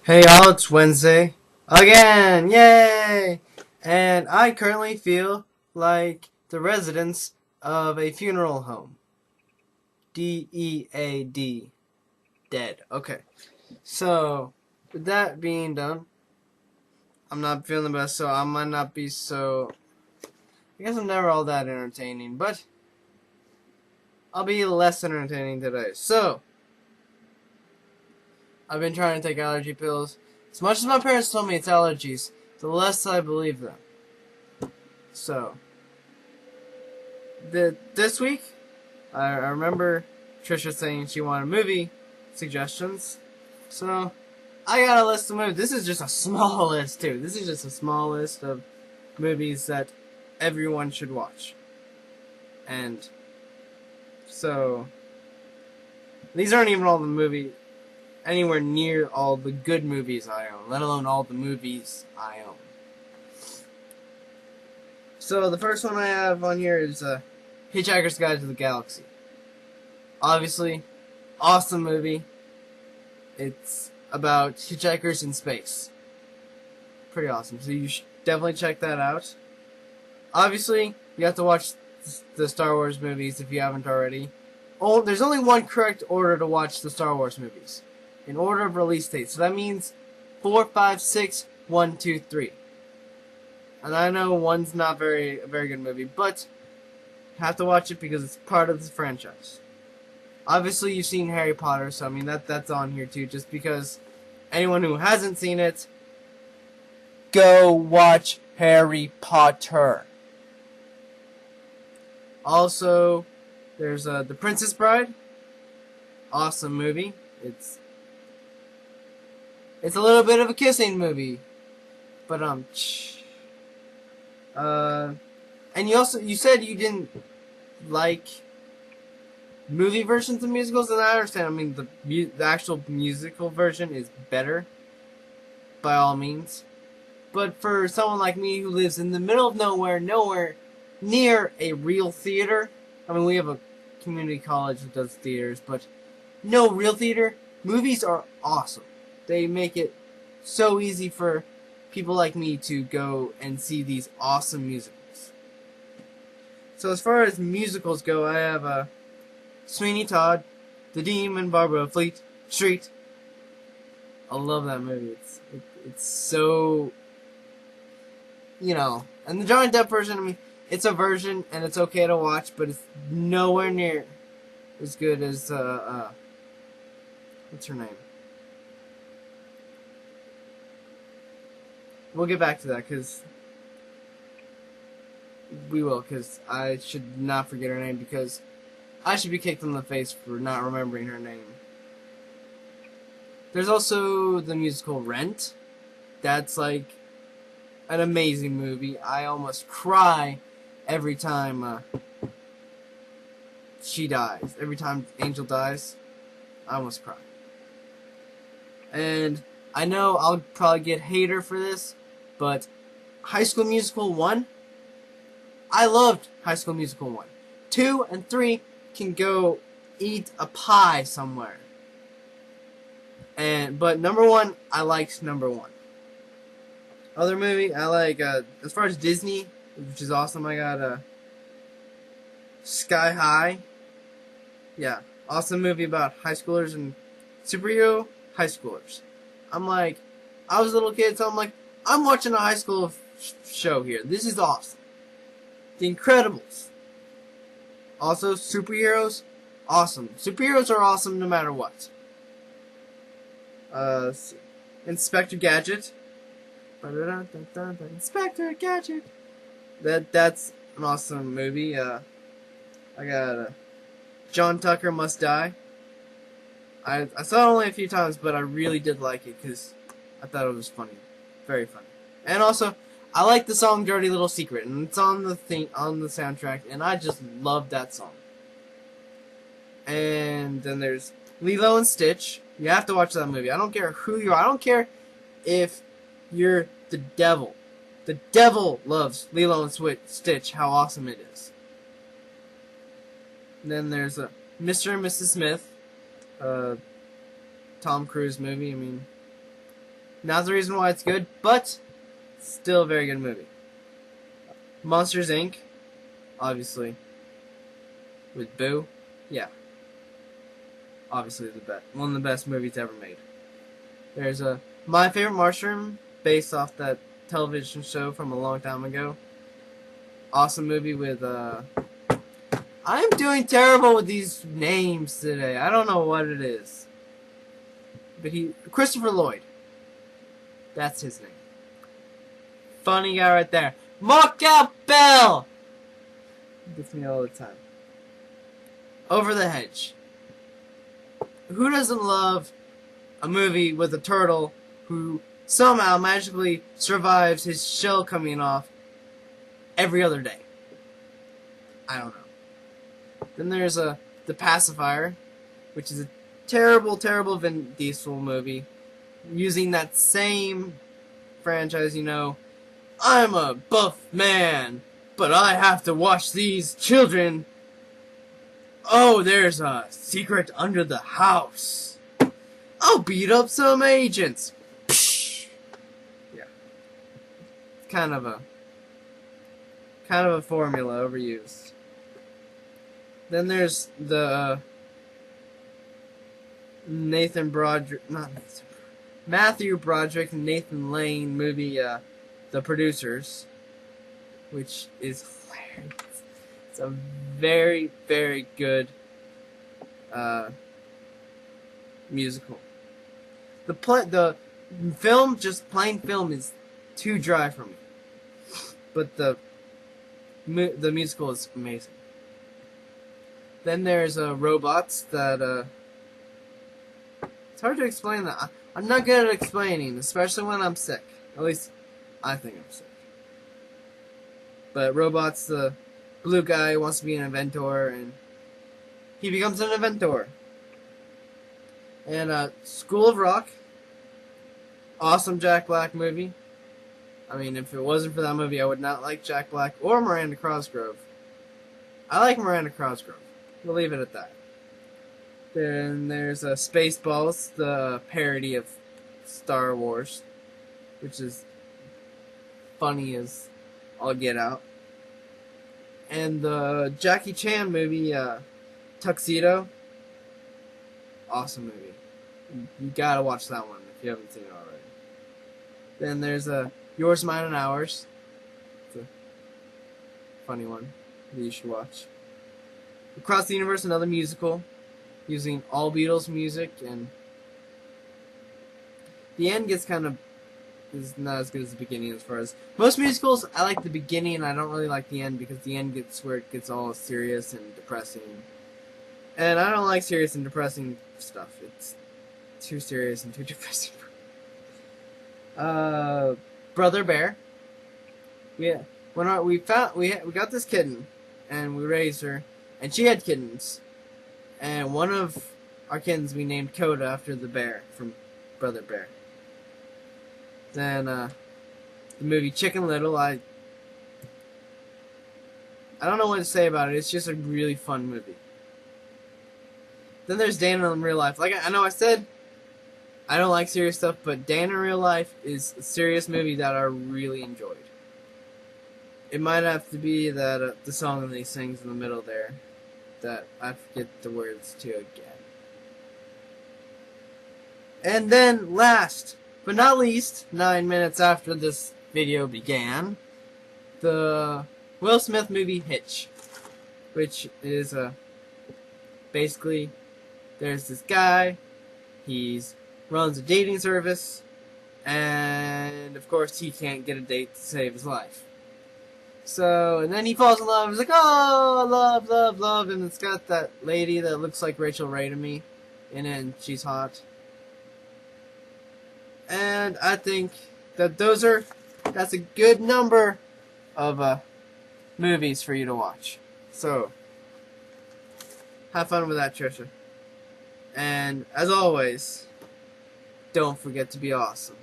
Hey y'all, it's Wednesday. Again! Yay! And I currently feel like the residents of a funeral home. D-E-A-D. Dead. Okay. So, with that being done, I'm not feeling the best, so I might not be so... I guess I'm never all that entertaining, but I'll be less entertaining today. So, I've been trying to take allergy pills. As much as my parents told me it's allergies, the less I believe them. So, this week, I remember Trisha saying she wanted movie suggestions. So, I got a list of movies. This is just a small list, too. This is just a small list of movies that everyone should watch. And so, these aren't even all the movies, anywhere near all the good movies I own, let alone all the movies I own. So, the first one I have on here is Hitchhiker's Guide to the Galaxy. Obviously, awesome movie. It's about hitchhikers in space. Pretty awesome. So you should definitely check that out. Obviously, you have to watch the Star Wars movies if you haven't already. Oh, there's only one correct order to watch the Star Wars movies. In order of release date. So that means 4, 5, 6, 1, 2, 3. And I know one's not a very good movie, but you have to watch it because it's part of the franchise. Obviously, you've seen Harry Potter, so I mean that's on here too. Just because anyone who hasn't seen it, go watch Harry Potter. Also, there's The Princess Bride. Awesome movie. It's a little bit of a kissing movie, but and you said you didn't like movie versions of musicals, and I understand. I mean, the actual musical version is better, by all means. But for someone like me who lives in the middle of nowhere near a real theater, I mean, we have a community college that does theaters, but no real theater, movies are awesome. They make it so easy for people like me to go and see these awesome musicals. So as far as musicals go, I have Sweeney Todd, The Demon Barber of Fleet Street. I love that movie. It's so, and the Johnny Depp version, I mean, it's a version and it's okay to watch, but it's nowhere near as good as what's her name? We'll get back to that because I should not forget her name because I should be kicked in the face for not remembering her name. There's also the musical Rent. That's like an amazing movie. I almost cry every time she dies. Every time Angel dies, I almost cry. And I know I'll probably get hater for this, but High School Musical 1, I loved High School Musical 1. 2 and 3 can go eat a pie somewhere. But number 1, I liked number 1. Other movie I like, as far as Disney, which is awesome, I got Sky High. Yeah, awesome movie about high schoolers and superhero high schoolers. I was a little kid, so I'm watching a high school show here. This is awesome. The Incredibles. Also, superheroes, awesome. Superheroes are awesome no matter what. Inspector Gadget. Inspector Gadget. That's an awesome movie. I got John Tucker Must Die. I saw it only a few times, but I really did like it because I thought it was funny, very funny. And also, I like the song "Dirty Little Secret," and it's on the soundtrack, and I just love that song. And then there's Lilo and Stitch. You have to watch that movie. I don't care who you are. I don't care if you're the devil. The devil loves Lilo and Stitch. How awesome it is. And then there's Mr. and Mrs. Smith. Tom Cruise movie. I mean, Not the reason why it's good, but still a very good movie. Monsters Inc. Obviously. With Boo. Yeah. Obviously one of the best movies ever made. There's My Favorite Mushroom, based off that television show from a long time ago. Awesome movie with I'm doing terrible with these names today. I don't know what it is. But Christopher Lloyd. That's his name. Funny guy right there. Mark out Bell! Gets me all the time. Over the Hedge. Who doesn't love a movie with a turtle who somehow magically survives his shell coming off every other day? I don't know. Then there's The Pacifier, which is a terrible, terrible Vin Diesel movie. Using that same franchise, I'm a buff man, but I have to watch these children. Oh, there's a secret under the house. I'll beat up some agents. Psh. Yeah. Kind of a formula overused. Then there's the Matthew Broderick and Nathan Lane movie, The Producers, which is hilarious. It's a very, very good musical. The film, just plain film, is too dry for me. But the musical is amazing. Then there's Robots that it's hard to explain that. I'm not good at explaining, especially when I'm sick. At least I think I'm sick. But Robots, the blue guy wants to be an inventor, and he becomes an inventor. And School of Rock, awesome Jack Black movie. I mean, if it wasn't for that movie, I would not like Jack Black or Miranda Cosgrove. I like Miranda Cosgrove. We'll leave it at that. Then there's Spaceballs, the parody of Star Wars, which is funny as all get out. And the Jackie Chan movie, Tuxedo, awesome movie. You gotta watch that one if you haven't seen it already. Then there's Yours, Mine, and Ours. It's a funny one that you should watch. Across the Universe, another musical, using all Beatles music, and the end is not as good as the beginning as far as most musicals. I like the beginning, and I don't really like the end because the end gets where it gets all serious and depressing. And I don't like serious and depressing stuff. It's too serious and too depressing. Brother Bear. Yeah, we got this kitten, and we raised her, and she had kittens, and one of our kittens we named Coda after the bear from Brother Bear. Then the movie Chicken Little, I don't know what to say about it. It's just a really fun movie. Then there's Dan in Real Life. Like I know I said I don't like serious stuff, but Dan in Real Life is a serious movie that I really enjoyed. It might have to be that the song that he sings in the middle there, that I forget the words to again. And then last but not least, 9 minutes after this video began, the Will Smith movie Hitch, which is basically there's this guy, he's runs a dating service, and of course he can't get a date to save his life. So, and then he falls in love, he's like, oh, love, love, love, and it's got that lady that looks like Rachel Ray to me in it, and she's hot. And I think that that's a good number of movies for you to watch. So, have fun with that, Trisha. And as always, don't forget to be awesome.